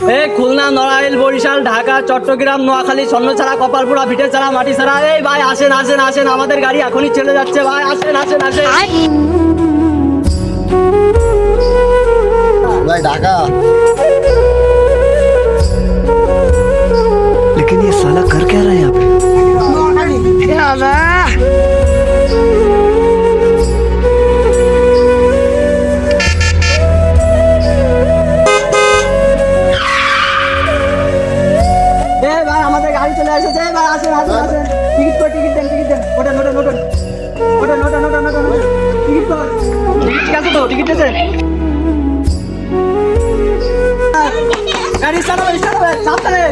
এই খুলনা, নড়াইল, বরিশাল, ঢাকা, চট্টগ্রাম, নোয়াখালী, স্বর্ণছাড়া, কপালপুরা, ভিটের ছাড়া, মাটি ছাড়া। এই ভাই আসেন আসেন আসেন, আমাদের গাড়ি এখনই চলে যাচ্ছে ভাই, আসেন আসেন আসেন। भाई ढाका। लेकिन ये साला कर क्या रहा है यहाँ पे? এই ভাই আমাদের গাড়ি চলে এসেছে, এই ভাই আসেন আসেন আসেন। টিকিট কর, টিকিট দেন, টিকিট দেন। ওঠেন ওঠেন ওঠেন ওঠেন ওঠেন ওঠেন ওঠেন ওঠেন। টিকিট কর, টিকিট ঠিক আছে তো? টিকিট আছে? গাড়ি স্টার্ট হবে, স্টার্ট হবে, সাবধানে।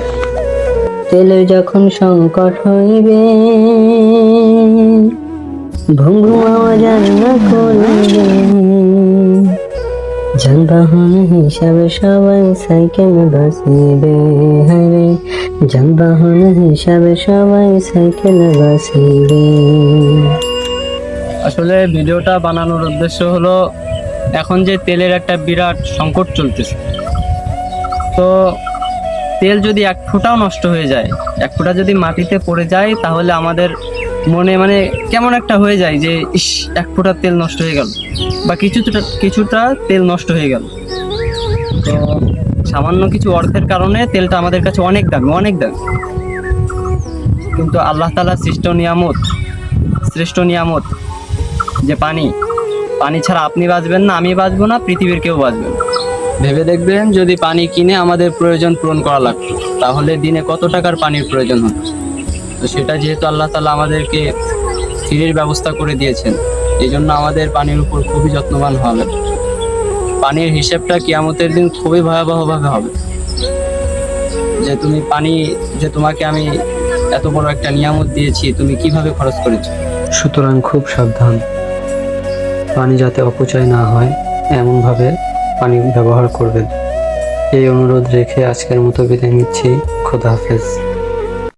তেলের যখন সংকট হইবে, ঘুম ঘুম আওয়াজ আর না করবে, যানবাহন হিসাবে সবাই সাইকেল বাসিবে, হরে যানবাহন হিসাবে সবাই সাইকেল বাসিবে। আসলে ভিডিওটা বানানোর উদ্দেশ্য হলো এখন যে তেলের একটা বিরাট সংকট চলতেছে, তো তেল যদি এক ফোঁটাও নষ্ট হয়ে যায়, এক ফোঁটা যদি মাটিতে পড়ে যায়, তাহলে আমাদের মনে মানে কেমন একটা হয়ে যায় যে ইস, এক ফোঁটা তেল নষ্ট হয়ে গেল বা কিছুটা তেল নষ্ট হয়ে গেল। তো সামান্য কিছু অর্থের কারণে তেলটা আমাদের কাছে অনেক দামি, অনেক দামি। কিন্তু আল্লাহ তাআলার শ্রেষ্ঠ নিয়ামত যে পানি ছাড়া আপনি বাঁচবেন না, আমি বাঁচবো না, পৃথিবীর কেউ বাঁচবে না। ভেবে দেখবেন যদি পানি কিনে আমাদের প্রয়োজন পূরণ করা লাগতো, তাহলে দিনে কত টাকার পানির প্রয়োজন হতো। তো সেটা যেহেতু আল্লাহ তাআলা আমাদেরকে ফ্রির ব্যবস্থা করে দিয়েছেন, এই জন্য আমাদের পানির উপর খুবই যত্নবান হওয়া লাগে। পানির হিসেবটা কিয়ামতের দিন খুবই ভয়াবহভাবে হবে, যে তুমি পানি, যে তোমাকে আমি এত বড় একটা নিয়ামত দিয়েছি, তুমি কিভাবে খরচ করেছো। সুতরাং খুব সাবধান, পানি যাতে অপচয় না হয় এমনভাবে পানি ব্যবহার করবেন। এই অনুরোধ রেখে আজকের মতো বিদায় নিচ্ছি। খোদা হাফেজ।